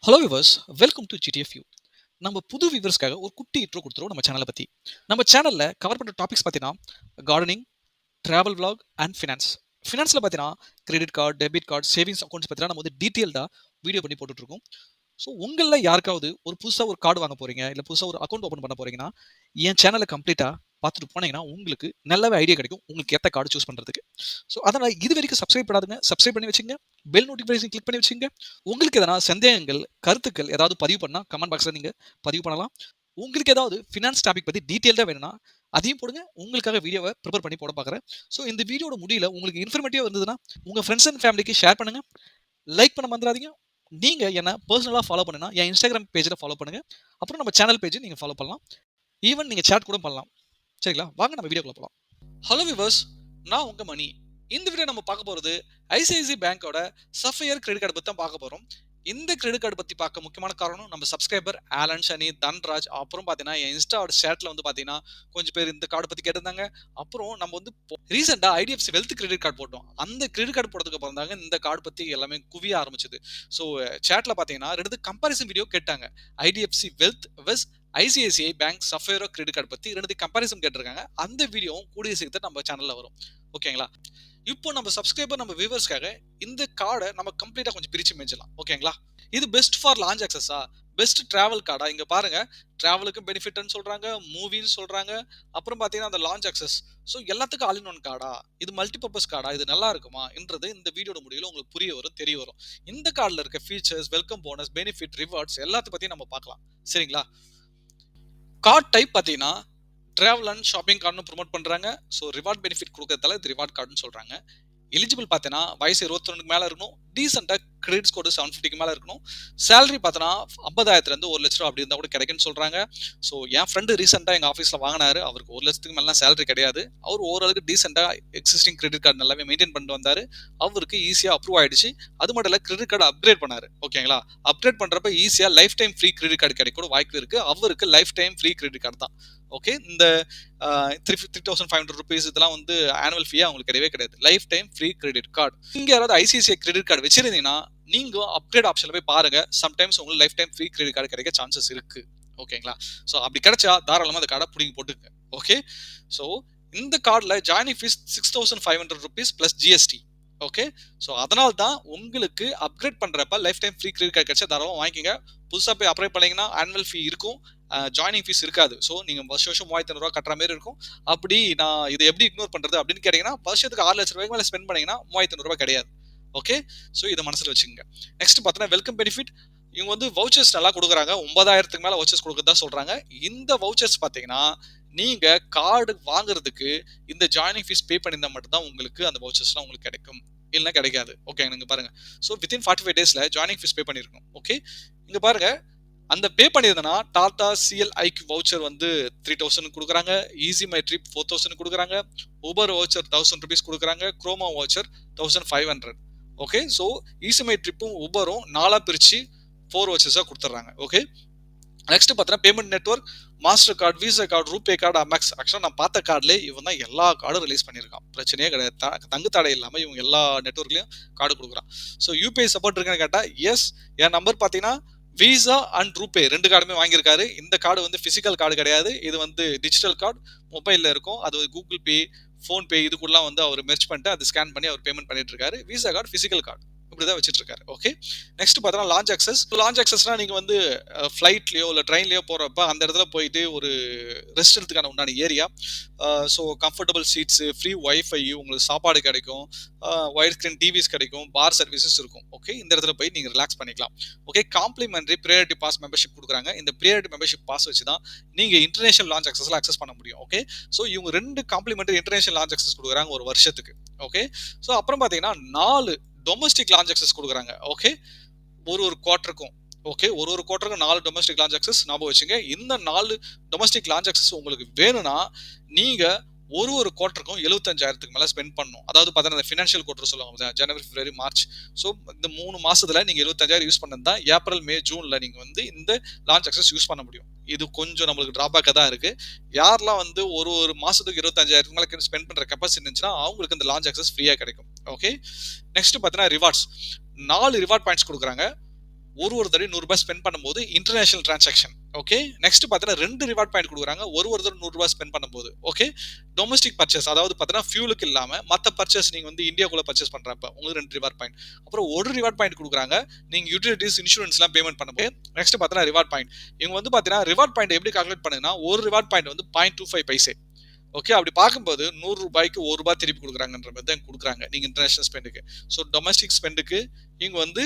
Hello viewers, welcome to G T F U. நம்ம புது வியூவர்ஸ்க்காக ஒரு குட்டி இன்ட்ரோ கொடுத்துருவோம் நம்ம சேனலை பற்றி. நம்ம சேனலில் கவர் பண்ணுற டாபிக்ஸ் பார்த்தீங்கன்னா gardening, travel vlog and finance. ஃபினான்ஸில் பார்த்தீங்கன்னா credit card, debit card, savings accounts பார்த்தீங்கன்னா நம்ம வந்து டீட்டெயில்டாக வீடியோ பண்ணி போட்டுட்ருக்கோம். ஸோ உங்களில் யாருக்காவது ஒரு புதுசாக ஒரு கார்டு வாங்க போகிறீங்க, இல்லை புதுசாக ஒரு அக்கௌண்ட் ஓப்பன் பண்ண போகிறீங்கன்னா என் சேனலை கம்ப்ளீட்டாக பார்த்துட்டு போனீங்கன்னா உங்களுக்கு நல்லாவே ஐடியா கிடைக்கும் உங்களுக்கு ஏற்ற கார்டு சூஸ் பண்ணுறதுக்கு. ஸோ அதனால் இது வரைக்கும் சப்ஸ்கிரைப் பண்ணாதுங்க, சப்ஸ்கிரைப் பண்ணி வச்சுங்க. பெல் நோட்டிஃபிகேஷன் கிளிக் பண்ணி வச்சுங்க. உங்களுக்கு எதனா சந்தேகங்கள், கருத்துக்கள் ஏதாவது பதிவு பண்ணால் கமெண்ட் பாக்ஸில் நீங்கள் பதிவு பண்ணலாம். உங்களுக்கு ஏதாவது ஃபினான்ஸ் டாபிக் பற்றி டீட்டெயில்டாக வேணும்னா அதையும் போடுங்க. உங்களுக்காக வீடியோவை ப்ரிப்பேர் பண்ணி போட பார்க்குறேன். ஸோ இந்த வீடியோட முடியல உங்களுக்கு இன்ஃபர்மேட்டிவாக இருந்ததுன்னா உங்கள் ஃப்ரெண்ட்ஸ் அண்ட் ஃபேமிலிக்கு ஷேர் பண்ணுங்கள். லைக் பண்ண மறந்துடாதீங்க. நீங்கள் என்ன பர்சனலாக ஃபாலோ பண்ணுன்னா என் இன்ஸ்டாகிராம் பேஜில் ஃபாலோ பண்ணுங்கள். அப்புறம் நம்ம சேனல் பேஜை நீங்கள் ஃபாலோ பண்ணலாம். ஈவன் நீங்கள் சேட் கூட பண்ணலாம். சரிங்களா? வாங்க நம்ம வீடியோக்குள்ள போகலாம். ஹலோ விவர்ஸ், நான் உங்கள் மணி. இந்த வீடியோ நம்ம பார்க்க போகிறது ஐசிஐசி பேங்கோட சஃபையர் கிரெடிட் கார்டு பற்றி தான் பார்க்க போகிறோம். இந்த கிரெடிட் கார்டு பற்றி பார்க்க முக்கியமான காரணம் நம்ம சப்ஸ்கிரைபர் ஆலன், சனி, தன்ராஜ், அப்புறம் பார்த்தீங்கன்னா என் இன்ஸ்டாவோட சேட்டில் வந்து பார்த்தீங்கன்னா கொஞ்சம் பேர் இந்த கார்டு பற்றி கேட்டிருந்தாங்க. அப்புறம் நம்ம வந்து ரீசெண்டாக ஐடிஎஃப்சி வெல்த் கிரெடிட் கார்டு போட்டோம். அந்த கிரெடிட் கார்டு போட்டதுக்கு அப்புறம் தாங்க இந்த கார்டு பற்றி எல்லாமே குவிய ஆரம்பிச்சது. ஸோ சேட்டில் பார்த்தீங்கன்னா ரெண்டு கம்பாரிசன் வீடியோ கேட்டாங்க. ஐடிஎஃப்சி வெல்த் வெஸ் ஐசிஐசிஐ பேங்க் சஃபையரோ கிரெடிட் கார்டு பற்றி ரெண்டு கம்பாரிசன் கேட்டிருக்காங்க. அந்த வீடியோவும் கூடிய சீக்கிரத்தில் நம்ம சேனலில் வரும். ஓகேங்களா? இப்போ நம்ம சப்ஸ்கிரைபர், நம்ம வியூவர்ஸ்க்காக இந்த கார்டை நம்ம கம்ப்ளீட்டாக கொஞ்சம் பிரித்து மேய்ச்சலாம். ஓகேங்களா? இது பெஸ்ட் ஃபார் லான்ச் ஆக்சஸா, பெஸ்ட் டிராவல் கார்டா? இங்கே பாருங்க, டிராவலுக்கு பெனிஃபிட்னு சொல்றாங்க, மூவின்னு சொல்றாங்க, அப்புறம் பார்த்தீங்கன்னா அந்த லான்ச் ஆக்சஸ். ஸோ எல்லாத்துக்கும் ஆல் இன் ஒன் கார்டா? இது மல்டிபர்பஸ் கார்டா? இது நல்லா இருக்குமா என்றது இந்த வீடியோட முடிவில் உங்களுக்கு புரிய வரும், தெரிய வரும். இந்த கார்டில் இருக்க features, welcome bonus, benefit, rewards எல்லாத்த பற்றியும் நம்ம பார்க்கலாம். சரிங்களா? கார்ட் டைப் பார்த்தீங்கன்னா டிராவல் அண்ட் ஷாப்பிங் கார்டுன்னு ப்ரொமோட் பண்ணுறாங்க. ஸோ ரிவார்ட் பெனிஃபிட் கொடுக்கறதால இது ரிவார்ட் கார்டுன்னு சொல்கிறாங்க. எலிஜிபிள் பார்த்தீங்கன்னா வயசு 21 மேலே இருக்கணும். டீசெண்டாக கிரெடிட் ஸ்கோர் 750 மேலே இருக்கணும். சேலரி பார்த்தோன்னா 50,000 1 லட்ச ரூபா அப்படி இருந்தால் கூட கிடைக்குன்னு சொல்கிறாங்க. ஸோ என் ஃப்ரெண்டு ரீசெண்டாக எங்கள் ஆஃபீஸில் வாங்கினாரு. அவருக்கு 1 லட்சத்துக்கு மேலாம் சேலரி கிடையாது. அவர் ஓரளவுக்கு டீசெண்டாக எக்ஸிஸ்டிங் கிரெடிட் கார்டு நல்லாவே மெயின்டைன் பண்ணிட்டு வந்தார். அவருக்கு ஈஸியாக அப்ரூவ் ஆயிடுச்சு. அது மட்டும் இல்லை, கிரெடிட் கார்டு அப்கிரேட் பண்ணார். ஓகேங்களா? அப்கிரேட் பண்ணுறப்ப ஈஸியாக lifetime free credit card கிடைக்கூட வாய்ப்பு இருக்குது. அவருக்கு lifetime free credit card தான். ஓகே, இந்த 3,500 ருபீஸ் இதெல்லாம் வந்து ஆனுவல் ஃபீயா அவங்களுக்கு கிடையவே கிடையாது. Life time free credit card. நீங்க யாராவது ஐசிஐசிஐ கிரெடிட் கார்டு வச்சிருந்தீங்கன்னா நீங்க அப்கிரேட் ஆப்ஷன்ல போய் பாருங்க. சம்டைம்ஸ் உங்களுக்கு life time free credit card கிடைக்க சான்சஸ் இருக்கு. ஓகேங்களா? ஸோ அப்படி கிடைச்சா தாராளமாக அந்த கார்டை பிடிங்கி போட்டுங்க. ஓகே, ஸோ இந்த கார்டில் joining fees 6,500 rupees plus GST. Okay, so அதனால தான் உங்களுக்கு அப்கிரேட் பண்றப்ப life time free credit card கிடைச்சா தாராளமாக வாங்கிக்கோங்க. புதுசாக போய் அப்ளை பண்ணீங்கன்னா ஆனுவல் ஃபீ இருக்கும், ஜாயினிங் ஃபீஸ் இருக்காது. ஸோ நீங்கள் வருஷம் 3,500 ரூபா கட்டுற மாதிரி இருக்கும். அப்படி நான் இதை எப்படி இக்னோர் பண்ணுறது அப்படின்னு கேட்டிங்கன்னா, வருஷத்துக்கு 6 லட்ச ரூபாய்க்கு மேலே ஸ்பெண்ட் பண்ணீங்கன்னா 3,500 ரூபாய் கிடையாது. ஓகே, ஸோ இதை மனசில் வச்சுக்கோங்க. நெக்ஸ்ட் பார்த்தீங்கன்னா வெல்கம் பெனிஃபிட். இவங்க வந்து வவுச்சர்ஸ் நல்லா கொடுக்குறாங்க. 9,000க்கு மேலே வவுச்சர்ஸ் கொடுக்குறதா சொல்கிறாங்க. இந்த வவுச்சர்ஸ் பார்த்தீங்கன்னா நீங்கள் கார்டு வாங்குறதுக்கு இந்த ஜாயினிங் ஃபீஸ் பே பண்ணியிருந்தா மட்டும்தான் உங்களுக்கு அந்த வவுச்சர்ஸ்லாம் உங்களுக்கு கிடைக்கும், இல்லைன்னா கிடைக்காது. ஓகே, நீங்கள் பாருங்க. ஸோ வித்தின் 45 டேஸில் ஜாயினிங் ஃபீஸ் பே பண்ணியிருக்கணும். ஓகே, இங்கே பாருங்க, அந்த பே பண்ணியிருந்தனா டாடா சிஎல் ஐக்யூ வவுச்சர் வந்து 3,000 கொடுக்குறாங்க, ஈஸி மை ட்ரிப் 4,000 கொடுக்குறாங்க, ஊபர் வவுச்சர் 1,000 ருபீஸ் கொடுக்குறாங்க, Croma voucher 1,500. Okay, so Ease My ட்ரிப்பும் ஊபரும் 4 பிரித்து 4 வவுச்சர்ஸாக கொடுத்துட்றாங்க. ஓகே, நெக்ஸ்ட் பார்த்தீங்கன்னா payment network, Mastercard, Visa card, RuPay card, Amex. ஆக்சுவலாக நான் பார்த்த கார்டுலேயே இவன் தான் எல்லா கார்டும் ரிலீஸ் பண்ணியிருக்கான். பிரச்சனையே கிடையாது. தங்கு தடை இல்லாமல் இவங்க எல்லா நெட்வொர்க்லையும் கார்டு கொடுக்குறான். ஸோ யூபிஐ சப்போர்ட் இருக்குன்னு கேட்டால் எஸ். என் நம்பர் பார்த்தீங்கன்னா விசா அண்ட் ரூபே 2 கார்டுமே வாங்கியிருக்காரு. இந்த கார்டு வந்து பிசிக்கல் கார்டு கிடையாது, இது வந்து டிஜிட்டல் கார்டு, மொபைலில் இருக்கும். அது கூகுள் பே, ஃபோன்பே இது கூடலாம் வந்து அவர் மெர்ஜ் பண்ணிட்டு அதை ஸ்கேன் பண்ணி அவர் பேமெண்ட் பண்ணிட்டு இருக்காரு. விசா கார்டு பிசிக்கல் கார்டு இப்படிதான் வச்சுட்டு இருக்காரு. ஓகே, நெக்ஸ்ட் பார்த்தா லான்ச் ஆக்சஸ். லான்ச் ஆக்சஸ்னா நீங்க வந்து ஃபிளைட்லயோ இல்லை ட்ரெயின்லயோ போறப்ப அந்த இடத்துல போயிட்டு ஒரு ரெஸ்ட் எடுத்துக்கான உண்டான area. So comfortable seats, free wifi, உங்களுக்கு சாப்பாடு கிடைக்கும், ஒயிட் ஸ்கிரீன் டிவிஸ் கிடைக்கும், பார் சர்வீசஸ் இருக்கும். ஓகே, இந்த இடத்துல போய் நீங்க ரிலாக்ஸ் பண்ணிக்கலாம். Okay, complimentary priority pass membership கொடுக்குறாங்க. இந்த ப்ரியாரிட்டி மெம்பர்ஷிப் பாஸ் வச்சு தான் நீங்க இன்டர்நேஷனல் லான்ச் ஆக்சஸ்ல அக்சஸ் பண்ண முடியும். ஓகே, ஸோ இவங்க 2 காம்ப்ளிமெண்டரி இன்டர்நேஷனல் லான்ச் ஆக்சஸ் கொடுக்குறாங்க ஒரு வருஷத்துக்கு. ஓகே, ஸோ அப்புறம் பார்த்தீங்கன்னா 4 டொமஸ்டிக் லான்ச் ஆக்சஸ் கொடுக்குறாங்க. ஓகே, ஒரு குவார்ட்டருக்கும். ஓகே, ஒரு குவார்ட்டருக்கும் 4 டொமஸ்டிக் லான்ச் ஆக்சஸ் ஞாபகம் வச்சுங்க. இந்த 4 டொமஸ்டிக் லான்ச் ஆக்சஸ் உங்களுக்கு வேணும்னா நீங்க ஒரு குவார்ட்டருக்கும் 75,000க்கு மேலே ஸ்பெண்ட் பண்ணணும். அதாவது பார்த்தீங்கன்னா ஃபினான்ஷியல் குவார்ட்டர் சொல்லுவாங்க, ஜனவரி, பிப்ரவரி, மார்ச். ஸோ இந்த 3 மாசத்துல நீங்க 75,000 யூஸ் பண்ணது தான் ஏப்ரல், மே, ஜூன்ல நீங்க வந்து இந்த லான்ச் ஆக்சஸ் யூஸ் பண்ண முடியும். இது கொஞ்சம் நம்மளுக்கு டிராபேக்காக தான் இருக்கு. யாரெல்லாம் வந்து ஒரு மாசத்துக்கு 25,000க்கு மேலே ஸ்பெண்ட் பண்ற கெப்பாசிட்டி இருந்துச்சுன்னா அவங்களுக்கு இந்த லான்ச் ஆக்சஸ் ஃப்ரீயா கிடைக்கும். ஓகே, நெக்ஸ்ட் பார்த்தீங்கன்னா ரிவார்ட்ஸ். 4 ரிவார்ட் பாயிண்ட்ஸ் கொடுக்குறாங்க. ஒரு தடவை ₹100 ஸ்பெண்ட் பண்ணும்போது இன்டர்நேஷனல் டிரான்சாக்ஷன். ஓகே. நெக்ஸ்ட் பார்த்தீங்கன்னா 2 ரிவார்ட் பாயிண்ட் குடுக்குறாங்க. ஒரு தடவை ₹100 ஸ்பெண்ட் பண்ணும்போது. ஓகே. டொமஸ்டிக் பர்ச்சேஸ் அதாவது பார்த்தீங்கன்னா ஃபியூலுக்கு இல்லாம மத்த பர்ச்சேஸ் நீங்க வந்து இந்தியாக்குள்ள பர்ச்சேஸ் பண்றப்ப உங்களுக்கு 2 ரிவார்ட் பாயிண்ட். அப்புறம் ஒரு ரிவார்ட் பாயிண்ட் குடுக்குறாங்க. நீங்க யுட்டிலிட்டீஸ், இன்சூரன்ஸ்லாம் பேமெண்ட் பண்ணும்போது. நெக்ஸ்ட் பார்த்தீங்கன்னா ரிவார்ட் பாயிண்ட். இவங்க வந்து பார்த்தீங்கன்னா ரிவார்ட் பாயிண்ட் எப்படி கால்குலேட் பண்ணுங்கன்னா ஒரு ரிவார்ட் பாயிண்ட் வந்து 0.25 பைசே. ஓகே. அப்படி பார்க்கும்போது ₹100க்கு ₹1 திருப்பி குடுக்குறாங்கன்ற மாதிரி தான் குடுக்குறாங்க. நீங்க இன்டர்நேஷனல் ஸ்பெண்டுக்கு. ஸோ டொமஸ்டிக் ஸ்பெண்டுக்கு இவங்க வந்து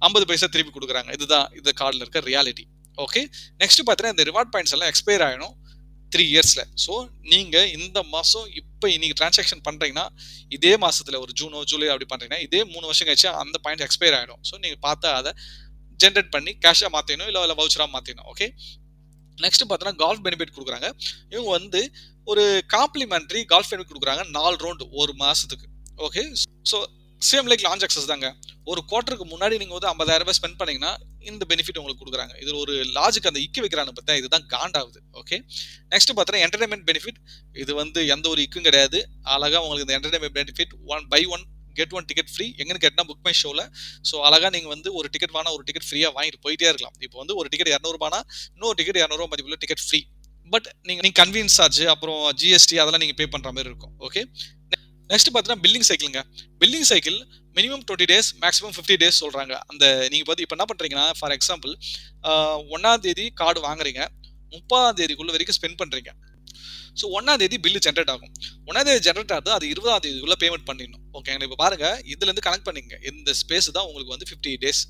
50 பைசா திருப்பி குடுக்குறாங்க. இதுதான் இந்த கார்டுல இருக்க ரியாலிட்டி. ஓகே. நெக்ஸ்ட் பார்த்தீங்கன்னா இந்த ரிவார்ட் பாயிண்ட்ஸ் எல்லாம் எக்ஸ்பயர் ஆயிடும் 3 இயர்ஸ்ல. ஸோ நீங்க இந்த மாசம் இப்ப இன்னைக்கு டிரான்சாக்ஷன் பண்றீங்கன்னா இதே மாசத்துல ஒரு ஜூனோ ஜூலை அப்படி பண்றீங்கன்னா இதே 3 வருஷம் கழிச்சு அந்த பாயிண்ட் எக்ஸ்பயர் ஆயிடும். ஸோ நீங்க பார்த்து அதை ஜென்ரேட் பண்ணி கேஷா மாத்திடணும் இல்ல வவுச்சரா மாத்திடணும். ஓகே. நெக்ஸ்ட் பார்த்தோன்னா கால்ஃப் பெனிஃபிட் குடுக்குறாங்க. இவங்க வந்து ஒரு காம்ப்ளிமெண்டரி கால்ஃப் பெனிஃபிட் குடுக்குறாங்க 4 ரவுண்ட் ஒரு மாசத்துக்கு. Okay. So same like launch access தாங்க. ஒரு குவார்ட்டருக்கு முன்னாடி நீங்க வந்து ₹50,000 ஸ்பெண்ட் பண்ணீங்கன்னா இந்த பெனிஃபிட் உங்களுக்கு குடுக்குறாங்க. இதுல ஒரு லாஜிக் அந்த இக்கு வைக்கிறான்னு பார்த்தா இதுதான் காண்டாகுது. ஓகே. நெக்ஸ்ட் பார்த்தீங்கன்னா என்டர்டெயின்மென்ட் பெனிஃபிட். இது வந்து எந்த ஒரு இக்கும் கிடையாது. அழகா உங்களுக்கு இந்த entertainment benefit buy one get one ticket free. எங்கன்னு கேட்டா புக் மை ஷோல. ஸோ அழகா நீங்க வந்து ஒரு டிக்கெட் வாங்கினா ஒரு டிக்கெட் ஃப்ரீயா வாங்கிட்டு போயிட்டே இருக்கலாம். இப்போ வந்து ஒரு டிக்கெட் ₹200 இன்னொரு டிக்கெட் ₹200 மதிப்புள்ள டிக்கெட் ஃப்ரீ. பட் நீங்க கன்வீனியன்ஸ் சார்ஜ் அப்புறம் ஜிஎஸ்டி அதெல்லாம் நீங்க பே பண்ற மாதிரி இருக்கும். ஓகே. நெக்ஸ்ட் பார்த்தீங்கன்னா பில்லிங் சைக்கிள்ங்க. Billing cycle minimum 20 days maximum 50 days சொல்றாங்க. அந்த நீங்க பார்த்து இப்போ என்ன பண்றீங்கன்னா ஃபார் எக்ஸாம்பிள் 1ஆம் தேதி கார்டு வாங்குறீங்க. 30ஆம் தேதிக்குள்ள வரைக்கும் ஸ்பெண்ட் பண்றீங்க. ஸோ 1ஆம் தேதி பில்லு ஜென்ரேட் ஆகும். 1ஆம் தேதி ஜென்ரேட் ஆகுது அது 20ஆம் தேதிக்குள்ள பேமெண்ட் பண்ணிடணும். ஓகேங்களா. இப்போ பாருங்க இதுல இருந்து கனெக்ட் பண்ணீங்க. இந்த ஸ்பேஸ் தான் உங்களுக்கு வந்து 50 டேஸ்.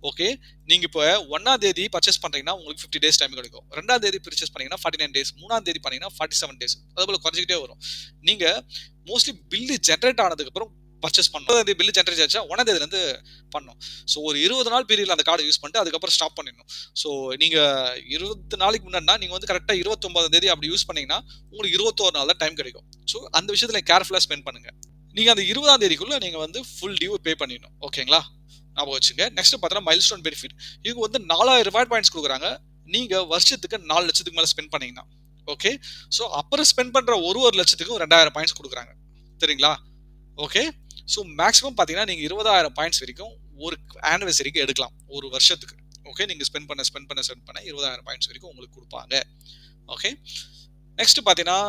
ஓகே. நீங்க இப்போ 1ஆம் தேதி பர்ச்சேஸ் பண்றீங்கன்னா உங்களுக்கு 50 டேஸ் டைம் கிடைக்கும். 2ஆம் தேதி பர்ச்சேஸ் பண்ணீங்கன்னா 49 டேஸ். 3ஆம் தேதி பண்ணீங்கன்னா 47 டேஸ். அதுபோல குறைஞ்சிக்கிட்டே வரும். நீங்க மோஸ்ட்லி பில்லு ஜென்ரேட் ஆனதுக்கு அப்புறம் பர்ச்சேஸ் பண்ணணும். பில்லு ஜென்ரேட் ஆச்சா 1ஆம் தேதியில இருந்து பண்ணணும். ஸோ ஒரு 20 நாள் பீரியட்ல அந்த கார்டு யூஸ் பண்ணிட்டு அதுக்கப்புறம் ஸ்டாப் பண்ணிடணும். ஸோ நீங்க 20 நாளைக்கு முன்னாடினா நீங்க வந்து கரெக்டா 29ஆம் தேதி அப்படி யூஸ் பண்ணீங்கன்னா உங்களுக்கு 21 நாள் தான் டைம் கிடைக்கும். ஸோ அந்த விஷயத்துல கேர்ஃபுல்லா ஸ்பெண்ட் பண்ணுங்க. நீங்க அந்த 20ஆம் தேதிக்குள்ள நீங்க வந்து ஃபுல் டியூ பே பண்ணிடணும். ஓகேங்களா. ஞாபகம் வச்சுங்க. நெக்ஸ்ட் பார்த்தா மைல்ஸ்டோன் பெனிஃபிட். இவங்க வந்து 4000 ரிவார்ட் பாயிண்ட்ஸ் குடுக்குறாங்க. நீங்க வருஷத்துக்கு 4 லட்சத்துக்கு மேல ஸ்பெண்ட் பண்ணீங்கன்னா. ஓகே. ஸோ அப்புறம் ஸ்பெண்ட் பண்ற ஒரு லட்சத்துக்கும் 2000 பாயிண்ட்ஸ் குடுக்குறாங்க. சரிங்களா. ஓகே. ஸோ மேக்ஸிமம் பார்த்தீங்கன்னா நீங்க 20,000 பாயிண்ட்ஸ் வரைக்கும் ஒரு ஆனிவர்சரிக்கு எடுக்கலாம். ஒரு வருஷத்துக்கு. ஓகே. நீங்க ஸ்பெண்ட் பண்ண 20,000 பாயிண்ட்ஸ் வரைக்கும் உங்களுக்கு குடுப்பாங்க. ஓகே. நெக்ஸ்ட் பார்த்தீங்கன்னா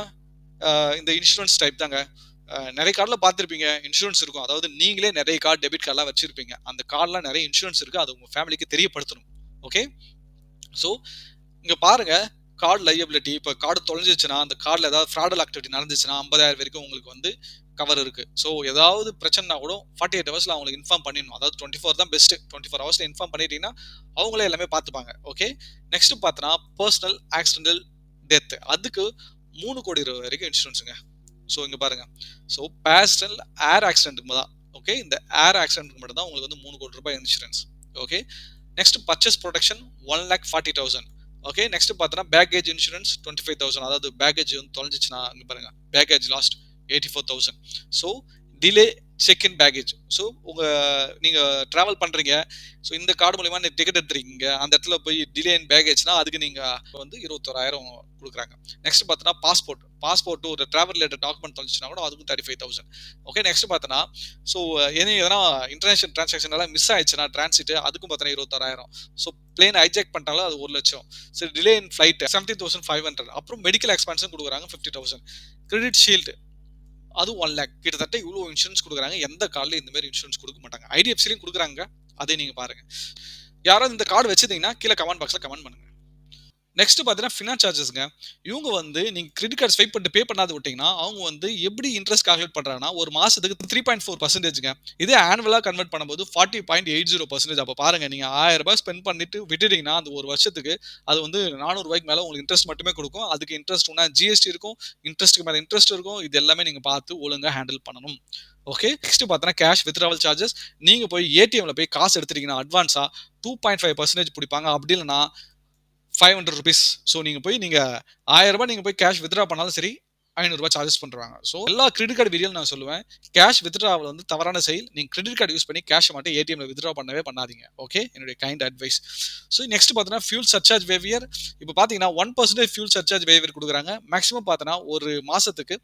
இந்த இன்சூரன்ஸ் டைப் தாங்க. நிறைய கார்டுல பார்த்துருப்பீங்க இன்சூரன்ஸ் இருக்கும். அதாவது நீங்களே நிறைய கார்டு டெபிட் கார்டெலாம் வச்சிருப்பீங்க. அந்த கார்டுலாம் நிறைய இன்சூரன்ஸ் இருக்கு. அது உங்க ஃபேமிலிக்கு தெரியப்படுத்தணும். ஓகே. ஸோ இங்க பாருங்க கார்டு லையபிலிட்டி. இப்போ கார்டு தொலைஞ்சிச்சுன்னா அந்த கார்டில் ஏதாவது ஃப்ராடல் ஆக்டிவிட்டி நடந்துச்சுன்னா 50,000 வரைக்கும் உங்களுக்கு வந்து கவர் இருக்கு. ஸோ ஏதாவது பிரச்சனைனா கூட 48 ஹவர்ஸ்ல அவங்களுக்கு இன்ஃபார்ம் பண்ணிடணும். அதாவது 24 தான் பெஸ்ட். 24 ஹவர்ஸ்ல இன்ஃபார்ம் பண்ணிட்டீங்கன்னா அவங்களே எல்லாமே பார்த்துப்பாங்க. ஓகே. நெக்ஸ்ட் பார்த்தோன்னா பர்சனல் ஆக்சிடென்டல் டெத். அதுக்கு 3 கோடி ரூபாய் வரைக்கும் இன்சூரன்ஸுங்க. ஸோ இங்க பாருங்க. ஸோ பேர்சனல் ஏர் ஆக்சிடென்ட்டுக்கு தான். ஓகே. இந்த ஏர் ஆக்சிடென்ட்டுக்கு மட்டும் தான் உங்களுக்கு வந்து 3 கோடி ரூபாய் insurance. Okay. Next purchase protection 1,40,000. Okay. Next பார்த்தோன்னா பேக்கேஜ் இன்சூரன்ஸ் 25,000. அதாவது பேக்கேஜ் வந்து தொலைஞ்சிச்சுன்னா இங்க பாருங்க package last 84,000. So delay check in package. So நீங்க டிராவல் பண்றீங்க. ஸோ இந்த கார்டு மூலியமா நீங்க டிக்கெட் எடுத்துறீங்க. அந்த இடத்துல போய் டிலே இன் பேக்கேஜ்னா அதுக்கு நீங்க வந்து 21,000 கொடுக்குறாங்க. நெக்ஸ்ட் பார்த்தோன்னா பாஸ்போர்ட் ஒரு டிராவல் ரிலேட்டட் டாக்குமெண்ட் தொலைஞ்சிச்சுன்னா கூட அதுக்கும் 35,000. ஓகே. நெக்ஸ்ட் பார்த்தோன்னா ஸோ எதனா இன்டர்நேஷனல் டிரான்சாக்ஷன் எல்லாம் மிஸ் ஆயிடுச்சுன்னா டிரான்சிட் அதுக்கும் பார்த்தோன்னா 26,000. ஸோ பிளேன் ஹைஜெக் பண்ணிட்டாலும் அது 1 லட்சம். சரி டிலே இன் ஃபிளைட் 17,500. அப்புறம் மெடிக்கல் எக்ஸ்பென்ஸும் கொடுக்குறாங்க 50,000. கிரெடிட் ஷீல்டு அது 1 lakh. கிட்டத்தட்ட இவ்வளோ இன்சூரன்ஸ் கொடுக்குறாங்க. எந்த கார்டுல இந்த மாதிரி இன்சூரன்ஸ் கொடுக்க மாட்டாங்க. ஐடிஎஃப்சிலையும் கொடுக்குறாங்க. அதை நீங்க பாருங்க. யாராவது இந்த கார்டு வச்சிருந்தீங்கன்னா கீழே கமெண்ட் பாக்ஸ்ல கமெண்ட் பண்ணுங்க. நெக்ஸ்ட் பார்த்தீங்கன்னா ஃபினான்ஸ் சார்ஜஸ்ங்க. இவங்க வந்து நீங்க கிரெடிட் கார்டு ஸ்வைப் பண்ணிட்டு பே பண்ணாத விட்டீங்கன்னா அவங்க வந்து எப்படி இன்ட்ரெஸ்ட் கால்குலேட் பண்றாங்கன்னா ஒரு மாசத்துக்கு 3.4%ங்க. இதே ஆனுவலா கன்வெர்ட் பண்ணும்போது 40.80%. அப்ப பாருங்க நீங்க ₹1000 ஸ்பெண்ட் பண்ணிட்டு விட்டுட்டீங்கன்னா அந்த ஒரு வருஷத்துக்கு அது வந்து ₹400 மேல உங்களுக்கு இன்ட்ரெஸ்ட் மட்டுமே கொடுக்கும். அதுக்கு இன்ட்ரெஸ்ட் உன்னா ஜிஎஸ்டி இருக்கும். இன்ட்ரெஸ்ட்க்கு மேல இன்ட்ரெஸ்ட் இருக்கும். இது எல்லாமே நீங்க பார்த்து ஒழுங்கா ஹேண்டில் பண்ணணும். ஓகே. நெக்ஸ்ட் பார்த்தா கேஷ் வித்ட்ராவல் சார்ஜஸ். நீங்க போய் ஏடிஎம்ல போய் காசு எடுத்துட்டீங்கன்னா அட்வான்ஸா 2.5% பிடிப்பாங்க. அப்படி இல்லைன்னா ₹500. ஸோ நீங்க போய் நீங்க ₹1000 நீங்க போய் கேஷ் வித்ட்ரா பண்ணாலும் சரி ₹500 சார்ஜஸ் பண்றாங்க. ஸோ எல்லா கிரெடிட் கார்டு வீடியோல நான் சொல்லுவேன் கேஷ் வித்ட்ராவல் வந்து தவறான செயல். நீங்க கிரெடிட் கார்டு யூஸ் பண்ணி கேஷ் மட்டும் ஏடிஎம்ல வித்ட்ரா பண்ணவே பண்ணாதீங்க. ஓகே. என்னுடைய கைண்ட் அட்வைஸ். ஸோ நெக்ஸ்ட் பார்த்தீங்கன்னா ஃபியூல் சர்சார்ஜ் வேவியர். இப்போ பார்த்தீங்கன்னா 1% ஃபியூல் சர்சார்ஜ் வேவியர் கொடுக்குறாங்க. மேக்ஸிமம் பார்த்தோன்னா ஒரு மாசத்துக்கு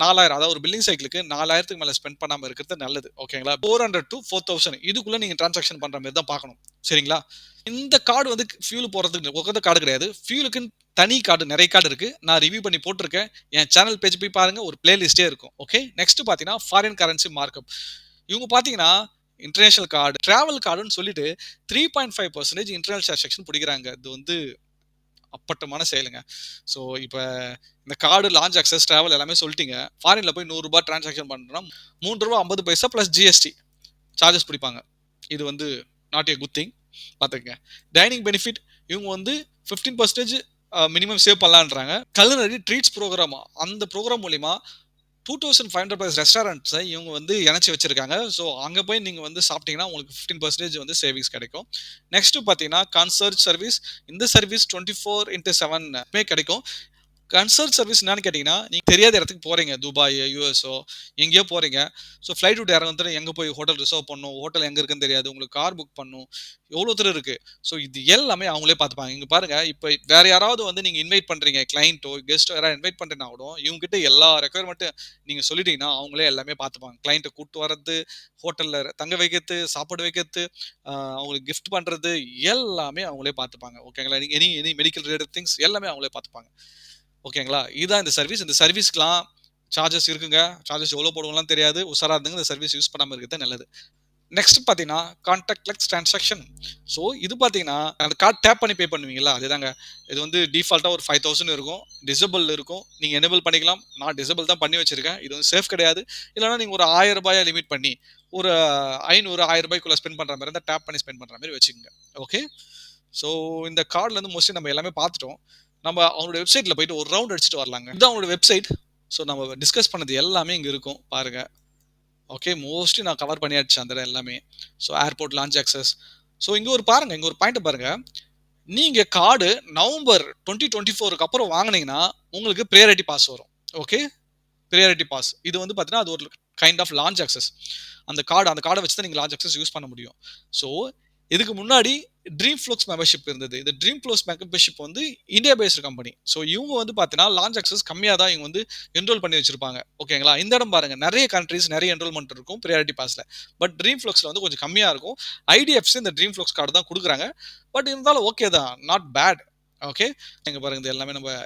4000, அதாவது ஒரு பில்லிங் சைக்கிளுக்கு 4000க்கு மேல ஸ்பெண்ட் பண்ணாம இருக்கிறது நல்லது. ஓகேங்களா? 400 to 4000 இதுக்குள்ள நீங்க டிரான்சாக்ஷன் பண்ற மாரி தான் பார்க்கணும். சரிங்களா? இந்த கார்டு வந்து ஃபியூல் போடுறதுக்கு உகந்த கார்டு கிடையாது. ஃபியூலுக்குன்னு தனி கார்டு நெறைய கார்டு இருக்கு. நான் ரிவ்யூ பண்ணி போட்டுருக்கேன். என் சேனல் பேஜ் போய் பாருங்க. ஒரு பிளேலிஸ்ட்டே இருக்கும். ஓகே. நெக்ஸ்ட் பார்த்தீங்கன்னா, ஃபாரின் கரன்சி மார்க்அப். இவங்க பார்த்தீங்கன்னா, இன்டர்நேஷனல் கார்டு, டிராவல் கார்டுன்னு சொல்லிட்டு 3.5% இன்டர்னல் டிரான்சாக்ஷன் புடிக்கிறாங்க. இது வந்து அப்பட்டமான செயலுங்க. ஸோ இப்ப இந்த கார்டு, லான்ச் அக்சஸ், டிராவல் எல்லாமே சொல்லிட்டீங்க. ஃபாரின்ல போய் ரூ. 100 டிரான்சாக்ஷன் பண்றோம்னா ரூ. 3.50 பிளஸ் ஜிஎஸ்டி சார்ஜஸ் பிடிப்பாங்க. இது வந்து நாட் எ குட் திங். பார்த்துக்கங்க. டைனிங் பெனிஃபிட் இவங்க வந்து 15% மினிமம் சேவ் பண்ணலான்றாங்க. கல்னரி ட்ரீட்ஸ் ப்ரோக்ராம், அந்த ப்ரோக்ராம் மூலியமா 2500 பிளஸ் ரெஸ்டாரண்ட்ஸை இவங்க வந்து இணைச்சி வச்சிருக்காங்க. ஸோ அங்கே போய் நீங்கள் வந்து சாப்பிட்டீங்கன்னா உங்களுக்கு 15% வந்து சேவிங்ஸ் கிடைக்கும். நெக்ஸ்ட் பார்த்தீங்கன்னா கன்சர்ட் சர்வீஸ். இந்த சர்வீஸ் 24/7 கிடைக்கும். கன்சர்ட் சர்வீஸ் என்னன்னு கேட்டிங்கன்னா, நீங்க தெரியாத இடத்துக்கு போறீங்க. துபாய், யுஎஸ்ஓ எங்கேயோ போறீங்க. ஸோ ஃப்ளைட் விட்டு இறங்குனதும் எங்க போய் ஹோட்டல் ரிசர்வ் பண்ணணும், ஹோட்டல் எங்க இருக்குன்னு தெரியாது, உங்களுக்கு கார் புக் பண்ணணும், எவ்வளோ தூரம் இருக்கு. ஸோ இது எல்லாமே அவங்களே பார்த்துப்பாங்க. இங்க பாருங்க, இப்போ வேற யாராவது வந்து நீங்க இன்வைட் பண்றீங்க, கிளையண்ட்டோ கெஸ்ட்டோ யாராவது இன்வைட் பண்றீங்கன்னா கூட இவங்க கிட்ட எல்லா ரெக்குயர்மெண்ட்டும் நீங்க சொல்லிட்டீங்கன்னா அவங்களே எல்லாமே பார்த்துப்பாங்க. கிளையண்ட்டை கூட்டு வரது, ஹோட்டல்ல தங்க வைக்கிறது, சாப்பாடு வைக்கிறது, அவங்களுக்கு கிஃப்ட் பண்றது எல்லாமே அவங்களே பார்த்துப்பாங்க. ஓகேங்களா? Any any medical related things எல்லாமே அவங்களே பார்த்துப்பாங்க. ஓகேங்களா? இதுதான் இந்த சர்வீஸ். இந்த சர்வீஸ்க்குலாம் சார்ஜஸ் இருக்குங்க. சார்ஜஸ் எவ்வளோ போடுவாங்கலாம் தெரியாது. உஷாரா இருந்துங்க. இந்த சர்வீஸ் யூஸ் பண்ணாம இருக்கிறது நல்லது. நெக்ஸ்ட் பார்த்தீங்கன்னா, கான்டாக்ட்லெஸ் டிரான்சாக்ஷன். ஸோ இது பார்த்தீங்கன்னா, அந்த கார்ட் டேப் பண்ணி பே பண்ணுவீங்கல்ல, அதுதாங்க. இது வந்து டிஃபால்ட்டா ஒரு 5000 இருக்கும். டிசேபிள் இருக்கும். நீங்க எனேபிள் பண்ணிக்கலாம். நான் டிசேபிள் தான் பண்ணி வச்சிருக்கேன். இது வந்து சேஃப் கிடையாது. இல்லன்னா நீங்க ஒரு ரூ. 1000 லிமிட் பண்ணி, ஒரு 500, ரூ. 1000க்குள்ள ஸ்பெண்ட் பண்ற மாரி இருந்தா, டேப் பண்ணி ஸ்பெண்ட் பண்ற மாரி வச்சுக்கங்க. ஓகே. ஸோ இந்த கார்ட்ல இருந்து மோஸ்ட்லி நம்ம எல்லாமே பார்த்துட்டோம். நம்ம அவங்களோட வெப்சைட்ல போயிட்டு ஒரு ரவுண்ட் அடிச்சுட்டு வரலாங்க. இதுதான் அவங்களோட வெப்சைட். ஸோ நம்ம டிஸ்கஸ் பண்ணது எல்லாமே இங்க இருக்கும். பாருங்க. ஓகே. மோஸ்ட்லி நான் கவர் பண்ணியாச்சு அந்த இடம் எல்லாமே. So airport launch access. So இங்க ஒரு பாருங்க. இங்க ஒரு பாயிண்ட் பாருங்க. நீங்க கார்டு நவம்பர் 2024க்கு அப்புறம் வாங்குனீங்கன்னா, உங்களுக்கு பிரையாரிட்டி பாஸ் வரும். ஓகே. Priority pass. இது வந்து பார்த்தீங்கன்னா, அது ஒரு கைண்ட் ஆஃப் லான்ச் அக்சஸ். அந்த கார்டை வச்சு தான் நீங்க லான்ச் அக்சஸ் யூஸ் பண்ண முடியும். ஸோ இதுக்கு முன்னாடி ட்ரீம் ஃப்ளோக்ஸ் மெம்பர்ஷிப் இருந்தது. இந்த ட்ரீம் ஃப்ளோக்ஸ் மெம்பர்ஷிப் வந்து இந்தியா பேஸ்டு கம்பெனி. ஸோ இவங்க வந்து பார்த்தீங்கன்னா, லான்ச் அக்சஸ் கம்மியா தான் இவங்க வந்து என்ரோல் பண்ணி வச்சிருப்பாங்க. ஓகேங்களா? இந்த இடம் பாருங்க. நிறைய கண்ட்ரீஸ் நிறைய என்ரோல்மெண்ட் இருக்கும் பிரையாரிட்டி பாஸ்ல. பட் ட்ரீம் ஃப்ளோக்ஸ்ல வந்து கொஞ்சம் கம்மியா இருக்கும். ஐடிஎஃப்சி இந்த ட்ரீம் ஃப்ளோக்ஸ் கார்டு தான் குடுக்குறாங்க. பட் இருந்தாலும் ஓகே தான். Not bad. ஓகே. இங்க பாருங்க, இது எல்லாமே நம்ம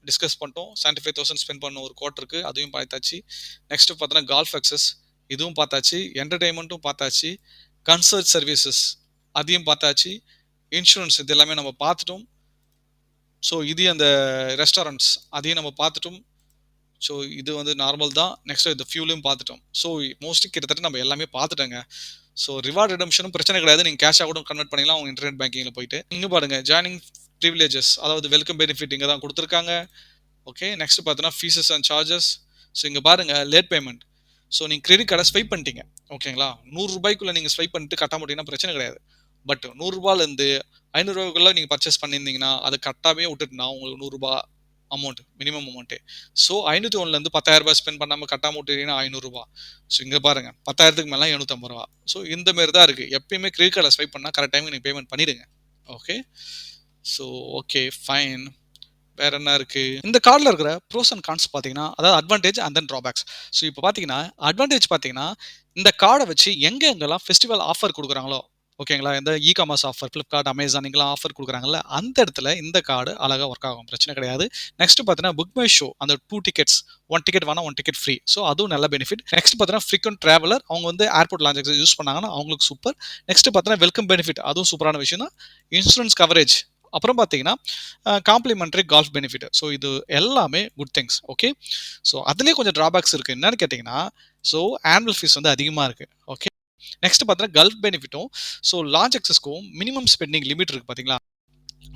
டிஸ்கஸ் பண்ணிட்டோம். 75,000 ஸ்பெண்ட் பண்ண ஒரு குவார்ட்டருக்கு, அதையும் பார்த்தாச்சு. நெக்ஸ்ட் பார்த்தீங்கன்னா கால்ஃப் அக்சஸ், இதுவும் பார்த்தாச்சு. என்டர்டெயின்மெண்ட்டும் பார்த்தாச்சு. கன்சர்ட் சர்வீசஸ் அதையும் பார்த்தாச்சு. இன்சூரன்ஸ் இது எல்லாமே நம்ம பார்த்துட்டோம். ஸோ இது அந்த ரெஸ்டாரண்ட்ஸ் அதையும் நம்ம பார்த்துட்டோம். ஸோ இது வந்து நார்மல் தான். நெக்ஸ்ட் இந்த ஃபியூலையும் பார்த்துட்டோம். ஸோ மோஸ்ட்லி கிட்டத்தட்ட நம்ம எல்லாமே பார்த்துட்டோங்க. ஸோ ரிவார்ட் ரிடம்ஷனும் பிரச்சனை கிடையாது. நீங்கள் கேஷாக கூட கன்வெர்ட் பண்ணிக்கலாம் உங்கள் இன்டர்நெட் பேங்கிங்கில் போயிட்டு. இங்கே பாருங்க, ஜாயினிங் ப்ரிவிலேஜஸ், அதாவது வெல்கம் பெனிஃபிட் இங்கே தான் கொடுத்துருக்காங்க. ஓகே. நெக்ஸ்ட் பார்த்தீங்கன்னா ஃபீஸஸ் அண்ட் சார்ஜஸ். ஸோ இங்கே பாருங்க, லேட் பேமெண்ட். ஸோ நீங்கள் கிரெடிட் கார்டை ஸ்வைப் பண்ணிட்டீங்க. ஓகேங்களா? ரூ. 100 நீங்க ஸ்வைப் பண்ணிட்டு கட்ட மாட்டீங்கன்னா பிரச்சனை கிடையாது. பட் ரூ. 100லேருந்து ரூ. 500 நீங்க பர்ச்சேஸ் பண்ணியிருந்தீங்கன்னா, அது கட்டாமே விட்டுட்டுனா உங்களுக்கு ரூ. 100 அமௌண்ட், மினிமம் அமௌண்ட்டே. ஸோ 501லேருந்து 10,000 ஸ்பெண்ட் பண்ணாம கட்டாம விட்டுட்டீங்கன்னா ரூ. 500. ஸோ இங்க பாருங்க, 10,000க்கு மேல ரூ. 750. ஸோ இந்த மாரி தான் இருக்கு. எப்பயுமே கிரெடிட் கார்டை ஸ்வைப் பண்ணா கரெக்ட் டைமுக்கு நீங்க பேமெண்ட் பண்ணிடுங்க. ஓகே. So okay, fine. வேற என்ன இருக்கு? இந்த கார்டுல இருக்கிற ப்ரோஸ் அண்ட் கான்ஸ் பார்த்தீங்கன்னா, அதாவது advantage and then drawbacks. So இப்போ பார்த்தீங்கன்னா, அட்வான்டேஜ் பார்த்தீங்கன்னா, இந்த கார்டை வச்சு எங்கெங்கெல்லாம் ஃபெஸ்டிவல் ஆஃபர் குடுக்குறாங்களோ, ஓகேங்களா? இந்த காமர்ஸ் ஆஃபர், Flipkart, Amazon இங்கலாம் ஆஃபர் குடுக்குறாங்கல்ல, அந்த இடத்துல இந்த கார்டு அழகா ஒர்க் ஆகும். பிரச்சனை கிடையாது. நெக்ஸ்ட் பார்த்தீங்கன்னா, புக் மை ஷோ அந்த 2 டிக்கெட்ஸ், 1 டிக்கெட் வாங்குனா 1 டிக்கெட் ஃப்ரீ. ஸோ அதுவும் நல்ல பெனிஃபிட். நெக்ஸ்ட் பார்த்தீங்கன்னா, ஃப்ரீக்வென்ட் டிராவலர் அவங்க வந்து ஏர்போர்ட் லான்ச் அக்சஸ் யூஸ் பண்ணாங்கன்னா அவங்களுக்கு சூப்பர். நெக்ஸ்ட் பார்த்தீங்கன்னா, வெல்கம் பெனிஃபிட் அதுவும் சூப்பரான விஷயம் தான். இன்சூரன்ஸ் கவரேஜ், அப்புறம் பார்த்தீங்கன்னா, காம்ப்ளிமெண்டரி கால்ஃப் பெனிஃபிட். ஸோ இது எல்லாமே குட் திங்ஸ். ஓகே. ஸோ அதிலேயே கொஞ்சம் டிராபேக்ஸ் இருக்கு. என்னன்னு கேட்டிங்கன்னா, ஸோ ஆனுவல் ஃபீஸ் வந்து அதிகமா இருக்கு. ஓகே. நெக்ஸ்ட் பார்த்தீங்கன்னா, கல்ஃப் பெனிஃபிட்டும், ஸோ லான்ச் அக்சஸ்க்கும் மினிமம் ஸ்பெண்டிங் லிமிட் இருக்கு பார்த்தீங்களா?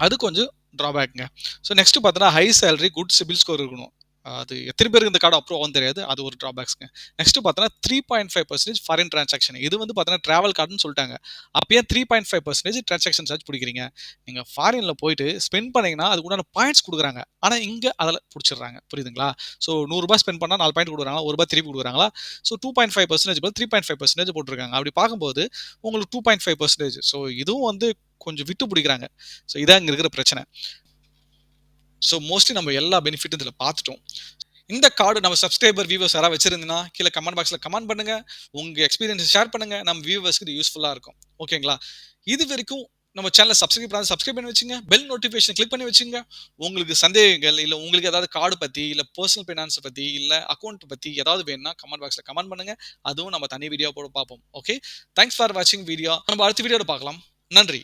அது கொஞ்சம் டிராபேக்ங்க. ஸோ நெக்ஸ்ட் பார்த்தீங்கன்னா, high salary, good CIBIL score இருக்கணும். அது எத்தனை பேருக்கு இந்த கார்டு அப்ரூவ் ஆகும்னு தெரியாது. அது ஒரு டிராபேக்ஸ்ங்க. நெக்ஸ்ட் பார்த்தீங்கன்னா, 3.5% ஃபாரின் டிரான்சாக்ஷன். இது வந்து பார்த்தீங்கன்னா, டிராவல் கார்டுன்னு சொல்லிட்டாங்க. அப்ப ஏன் 3.5% டிரான்சாக்ஷன் சார்ஜ் பிடிக்கிறீங்க? நீங்க ஃபாரின்ல போயிட்டு ஸ்பெண்ட் பண்ணீங்கன்னா, அதுக்கு உண்டான பாயிண்ட்ஸ் குடுக்குறாங்க. ஆனா இங்க அதுல புடிச்சிடுறாங்க. புரியுதுங்களா? ஸோ ரூ. 100 ஸ்பெண்ட் பண்ணா 4 பாயிண்ட் குடுக்குறாங்களா? ரூ. 1 திருப்பி குடுக்குறாங்களா? ஸோ 2.5% பதில் 3.5% போட்டுருக்காங்க. அப்படி பார்க்கும்போது உங்களுக்கு 2.5%. ஸோ இதுவும் வந்து கொஞ்சம் விட்டு பிடிக்கிறாங்க. ஸோ இதான் இங்க இருக்கிற பிரச்சனை. ஸோ மோஸ்ட்லி நம்ம எல்லா பெனிஃபிட்டும் இதில் பார்த்துட்டோம். இந்த கார்டு நம்ம சப்ஸ்கிரைபர் வியூவர்ஸ் யாராவது வச்சிருந்தீங்கன்னா கீழே கமெண்ட் பாக்ஸ்ல கமெண்ட் பண்ணுங்க. உங்க எக்ஸ்பீரியன்ஸ் ஷேர் பண்ணுங்க. நம்ம வியூவர்ஸ்க்கு இது யூஸ்ஃபுல்லா இருக்கும். ஓகேங்களா? இது வரைக்கும் நம்ம சேனலை சப்ஸ்கிரைப் பண்ணி வச்சுங்க. பெல் நோட்டிஃபிகேஷன் கிளிக் பண்ணி வச்சுங்க. உங்களுக்கு சந்தேகங்கள் இல்ல உங்களுக்கு ஏதாவது கார்டு பத்தி இல்ல பர்சனல் ஃபைனான்ஸ் பத்தி இல்ல அக்கவுண்ட் பத்தி ஏதாவது வேணும்னா கமெண்ட் பாக்ஸ்ல கமெண்ட் பண்ணுங்க. அதுவும் நம்ம தனி வீடியோ போட பார்ப்போம். ஓகே. தேங்க்ஸ் ஃபார் வாட்சிங் வீடியோ. நம்ம அடுத்த வீடியோல பார்க்கலாம். நன்றி.